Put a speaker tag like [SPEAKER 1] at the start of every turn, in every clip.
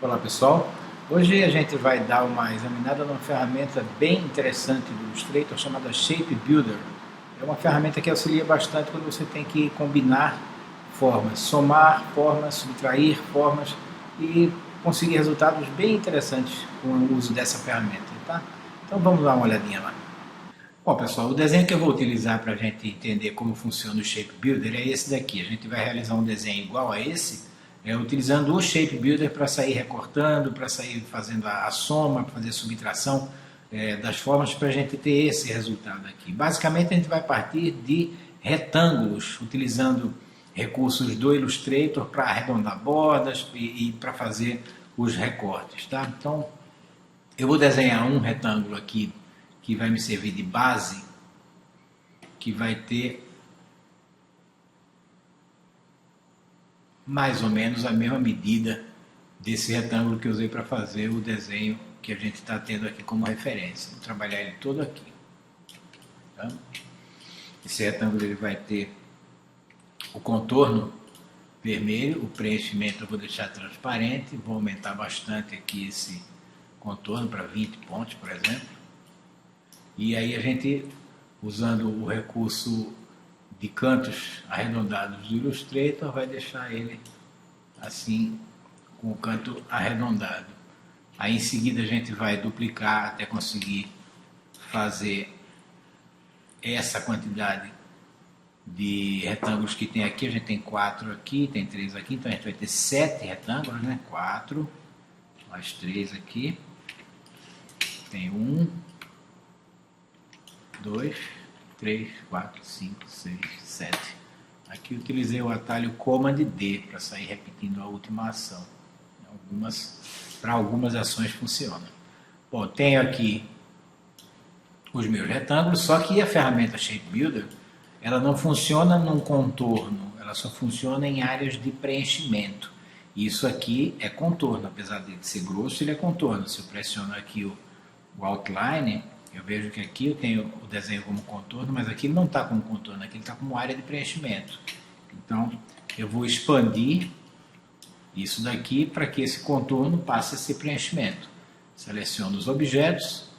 [SPEAKER 1] Olá pessoal, hoje a gente vai dar uma examinada numa ferramenta bem interessante do Illustrator chamada Shape Builder. É uma ferramenta que auxilia bastante quando você tem que combinar formas, somar formas, subtrair formas e conseguir resultados bem interessantes com o uso dessa ferramenta, tá? Então vamos dar uma olhadinha lá. Bom pessoal, o desenho que eu vou utilizar para a gente entender como funciona o Shape Builder é esse daqui. A gente vai realizar um desenho igual a esse, utilizando o Shape Builder para sair recortando, para sair fazendo a soma, para fazer a subtração das formas para a gente ter esse resultado aqui. Basicamente a gente vai partir de retângulos, utilizando recursos do Illustrator para arredondar bordas e para fazer os recortes, tá? Então eu vou desenhar um retângulo aqui que vai me servir de base, que vai ter mais ou menos a mesma medida desse retângulo que eu usei para fazer o desenho que a gente está tendo aqui como referência. Vou trabalhar ele todo aqui. Tá? Esse retângulo ele vai ter o contorno vermelho, o preenchimento eu vou deixar transparente, vou aumentar bastante aqui esse contorno para 20 pontos, por exemplo. E aí a gente, usando o recurso de cantos arredondados do Illustrator, vai deixar ele assim, com o canto arredondado. Aí em seguida a gente vai duplicar até conseguir fazer essa quantidade de retângulos que tem aqui. A gente tem 4 aqui, tem 3 aqui, então a gente vai ter 7 retângulos, né? 4, mais 3 aqui, tem 1, 2, 3, 4, 5, 6, 7. Aqui utilizei o atalho Command D para sair repetindo a última ação. Para algumas ações funciona. Bom, tenho aqui os meus retângulos, só que a ferramenta Shape Builder ela não funciona num contorno, ela só funciona em áreas de preenchimento. Isso aqui é contorno, apesar de ser grosso, ele é contorno. Se eu pressiono aqui o Outline, eu vejo que aqui eu tenho o desenho como contorno, mas aqui ele não está como contorno, aqui ele está como área de preenchimento. Então, eu vou expandir isso daqui para que esse contorno passe a ser preenchimento. Seleciono os objetos,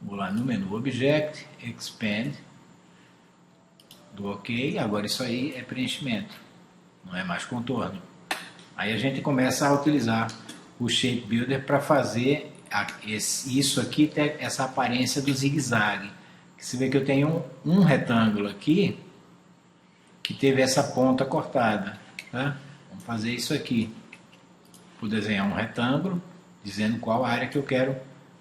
[SPEAKER 1] vou lá no menu Object, Expand, dou OK, agora isso aí é preenchimento, não é mais contorno. Aí a gente começa a utilizar o Shape Builder para fazer isso aqui tem essa aparência do zigue-zague. Você vê que eu tenho um retângulo aqui que teve essa ponta cortada. Tá? Vamos fazer isso aqui. Vou desenhar um retângulo dizendo qual área que eu quero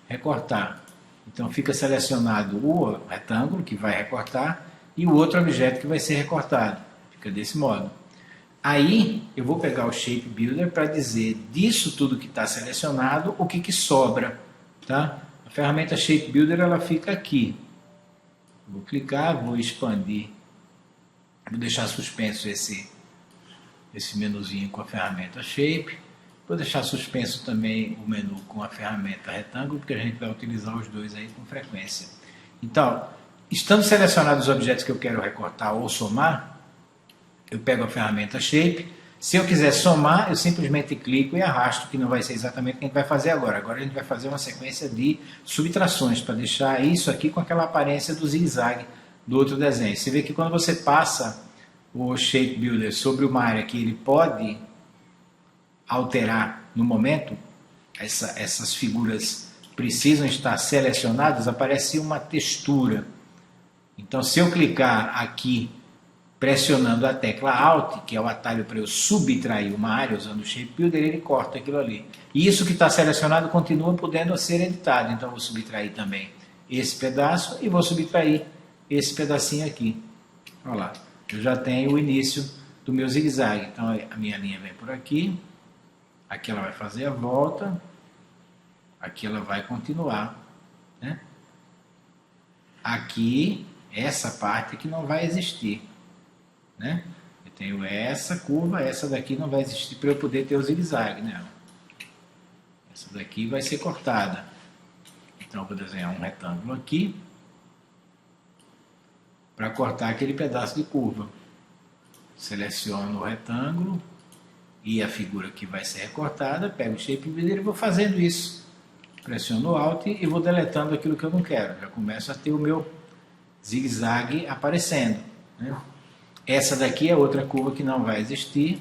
[SPEAKER 1] recortar. Então fica selecionado o retângulo que vai recortar e o outro objeto que vai ser recortado. Fica desse modo. Aí eu vou pegar o Shape Builder para dizer disso tudo que está selecionado, o que sobra. Tá? A ferramenta Shape Builder ela fica aqui. Vou clicar, vou expandir, vou deixar suspenso esse menuzinho com a ferramenta Shape. Vou deixar suspenso também o menu com a ferramenta Retângulo, porque a gente vai utilizar os dois aí com frequência. Então, estando selecionados os objetos que eu quero recortar ou somar, eu pego a ferramenta Shape. Se eu quiser somar, eu simplesmente clico e arrasto, que não vai ser exatamente o que a gente vai fazer agora. Agora a gente vai fazer uma sequência de subtrações, para deixar isso aqui com aquela aparência do zigue-zague do outro desenho. Você vê que quando você passa o Shape Builder sobre uma área que ele pode alterar no momento, essas figuras precisam estar selecionadas, aparece uma textura. Então se eu clicar aqui pressionando a tecla Alt, que é o atalho para eu subtrair uma área usando o Shape Builder, ele corta aquilo ali. E isso que está selecionado continua podendo ser editado. Então eu vou subtrair também esse pedaço e vou subtrair esse pedacinho aqui. Olha lá, eu já tenho o início do meu zigue-zague. Então a minha linha vem por aqui, aqui ela vai fazer a volta, aqui ela vai continuar. Né? Aqui, essa parte que não vai existir. Né? Eu tenho essa curva, essa daqui não vai existir para eu poder ter o zigue-zague. Né? Essa daqui vai ser cortada. Então eu vou desenhar um retângulo aqui para cortar aquele pedaço de curva. Seleciono o retângulo e a figura que vai ser recortada, pego o Shape Builder e vou fazendo isso. Pressiono o Alt e vou deletando aquilo que eu não quero. Já começo a ter o meu zigue-zague aparecendo, né? Essa daqui é outra curva que não vai existir.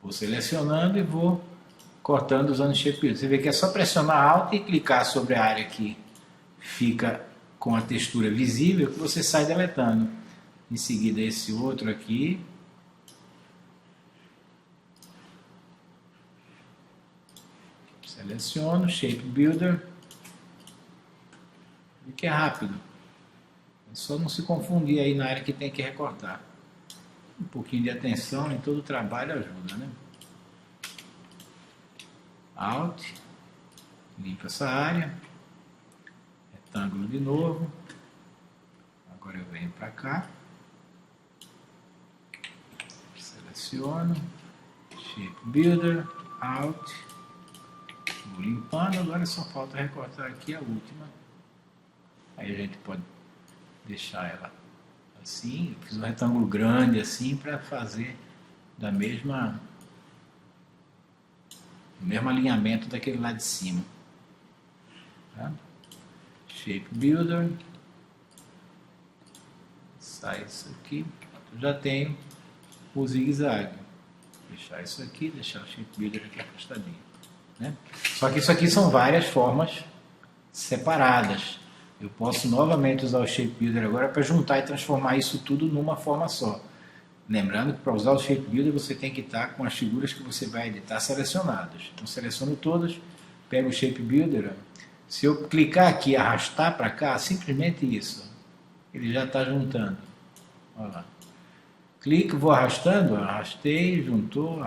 [SPEAKER 1] Vou selecionando e vou cortando usando o Shape Builder. Você vê que é só pressionar Alt e clicar sobre a área que fica com a textura visível que você sai deletando. Em seguida esse outro aqui. Seleciono, Shape Builder. E que é rápido. É só não se confundir aí na área que tem que recortar. Um pouquinho de atenção em todo o trabalho ajuda, né? Alt. Limpa essa área. Retângulo de novo. Agora eu venho para cá. Seleciono. Shape Builder. Alt. Vou limpando. Agora só falta recortar aqui a última. Aí a gente pode deixar ela assim. Eu fiz um retângulo grande assim para fazer do mesmo alinhamento daquele lá de cima. Tá? Shape Builder. Sai isso aqui. Eu já tenho o zigue-zague. Deixar isso aqui, deixar o Shape Builder aqui afastadinho, né? Só que isso aqui são várias formas separadas. Eu posso novamente usar o Shape Builder agora para juntar e transformar isso tudo numa forma só. Lembrando que para usar o Shape Builder você tem que estar com as figuras que você vai editar selecionadas. Então seleciono todas, pego o Shape Builder. Se eu clicar aqui e arrastar para cá, simplesmente isso. Ele já está juntando. Olha lá. Clico, vou arrastando, arrastei, juntou,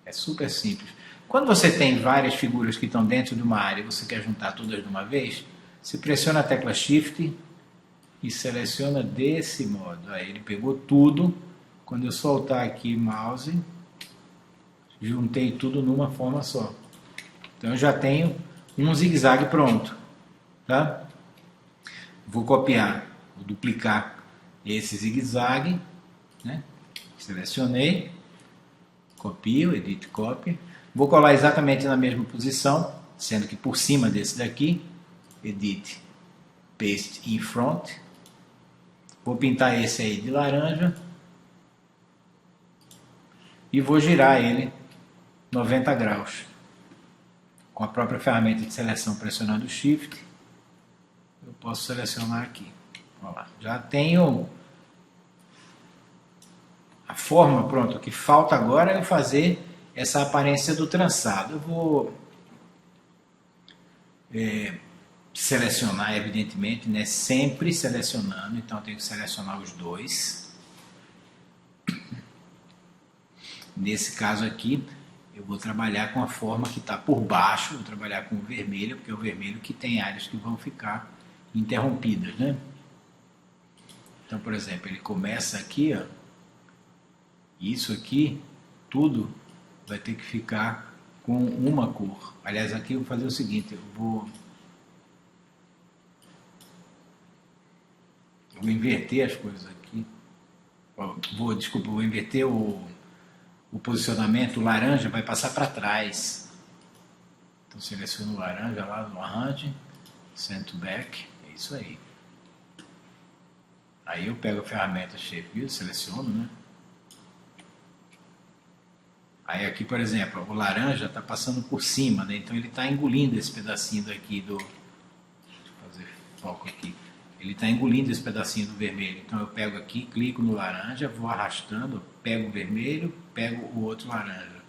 [SPEAKER 1] É super simples. Quando você tem várias figuras que estão dentro de uma área e você quer juntar todas de uma vez, você pressiona a tecla Shift e seleciona desse modo. Aí ele pegou tudo. Quando eu soltar aqui o mouse, juntei tudo numa forma só. Então eu já tenho um zigue-zague pronto. Tá? Vou copiar, vou duplicar esse zigue-zague, né? Selecionei, copio, edit copy. Vou colar exatamente na mesma posição, sendo que por cima desse daqui, edit, paste in front. Vou pintar esse aí de laranja e vou girar ele 90 graus. Com a própria ferramenta de seleção pressionando Shift, eu posso selecionar aqui. Olha lá, já tenho a forma pronta. O que falta agora é fazer essa aparência do trançado. Eu vou selecionar, evidentemente, né? Sempre selecionando, então eu tenho que selecionar os dois. Nesse caso aqui, eu vou trabalhar com a forma que está por baixo, vou trabalhar com o vermelho, porque é o vermelho que tem áreas que vão ficar interrompidas, né? Então, por exemplo, ele começa aqui, ó, isso aqui, tudo vai ter que ficar com uma cor. Aliás, aqui eu vou fazer o seguinte, eu vou inverter as coisas aqui. Vou inverter o posicionamento. O laranja vai passar para trás. Então seleciono o laranja lá no Arrange, Send to Back, é isso aí. Aí eu pego a ferramenta Shape Builder, seleciono, né? Aí aqui, por exemplo, o laranja está passando por cima, né? Então ele está engolindo esse pedacinho daqui do... Deixa eu fazer foco aqui. Ele está engolindo esse pedacinho do vermelho. Então eu pego aqui, clico no laranja, vou arrastando, pego o vermelho, pego o outro laranja.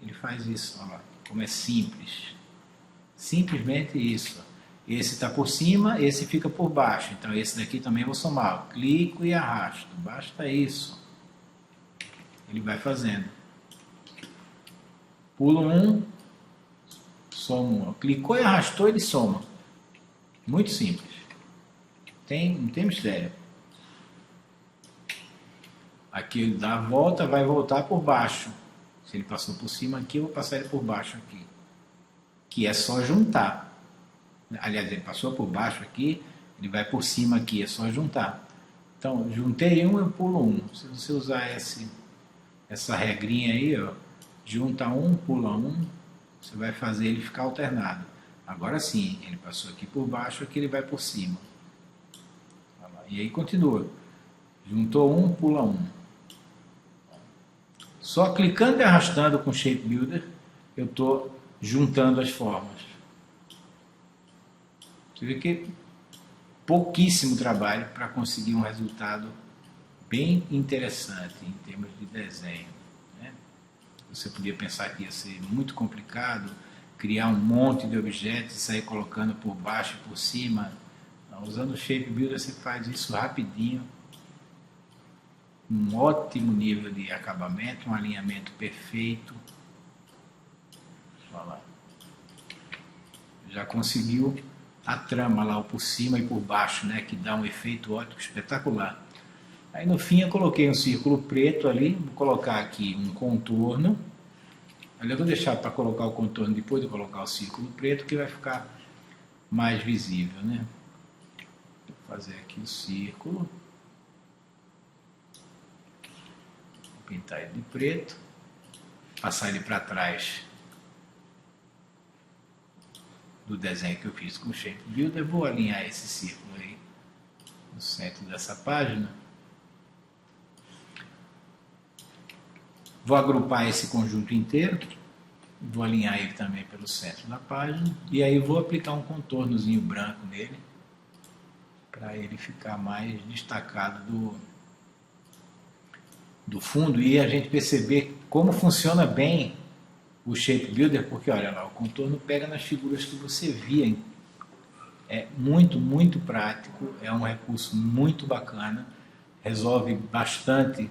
[SPEAKER 1] Ele faz isso, olha lá, como é simples. Simplesmente isso. Esse está por cima, esse fica por baixo. Então esse daqui também eu vou somar. Eu clico e arrasto. Basta isso. Ele vai fazendo. Pulo um, somo um. Clicou e arrastou, ele soma. Muito simples. Não tem mistério. Aqui ele dá a volta, vai voltar por baixo. Se ele passou por cima aqui, eu vou passar ele por baixo aqui. Que é só juntar. Aliás, ele passou por baixo aqui, Ele vai por cima aqui, é só juntar. Então, juntei um, eu pulo um. Se você usar essa regrinha aí, ó, junta um, pula um, você vai fazer ele ficar alternado. Agora sim, ele passou aqui por baixo, aqui ele vai por cima. E aí continua. Juntou um, pula um. Só clicando e arrastando com o Shape Builder, eu estou juntando as formas. Você vê que pouquíssimo trabalho para conseguir um resultado bem interessante em termos de desenho, né? Você podia pensar que ia ser muito complicado, criar um monte de objetos e sair colocando por baixo e por cima. Não, usando o Shape Builder você faz isso rapidinho, um ótimo nível de acabamento, um alinhamento perfeito. Olha lá. Já conseguiu a trama lá, o por cima e por baixo, né, que dá um efeito ótico, espetacular. Aí no fim eu coloquei um círculo preto ali, vou colocar aqui um contorno. Ali eu vou deixar para colocar o contorno depois de colocar o círculo preto, que vai ficar mais visível, né? Vou fazer aqui o círculo. Vou pintar ele de preto, passar ele para trás do desenho que eu fiz com o Shape Builder. Vou alinhar esse círculo aí no centro dessa página. Vou agrupar esse conjunto inteiro, vou alinhar ele também pelo centro da página, e aí vou aplicar um contornozinho branco nele, para ele ficar mais destacado do fundo, e a gente perceber como funciona bem o Shape Builder, porque olha lá, o contorno pega nas figuras que você via. É muito, muito prático, é um recurso muito bacana, resolve bastante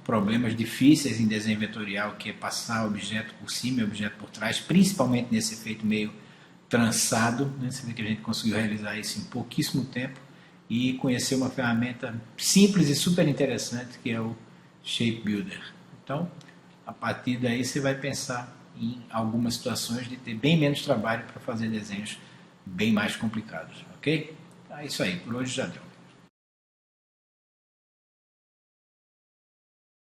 [SPEAKER 1] problemas difíceis em desenho vetorial, que é passar objeto por cima e objeto por trás, principalmente nesse efeito meio trançado, né? Você vê que a gente conseguiu realizar isso em pouquíssimo tempo e conhecer uma ferramenta simples e super interessante que é o Shape Builder. Então, a partir daí você vai pensar em algumas situações de ter bem menos trabalho para fazer desenhos bem mais complicados, ok? Então é isso aí, por hoje já deu.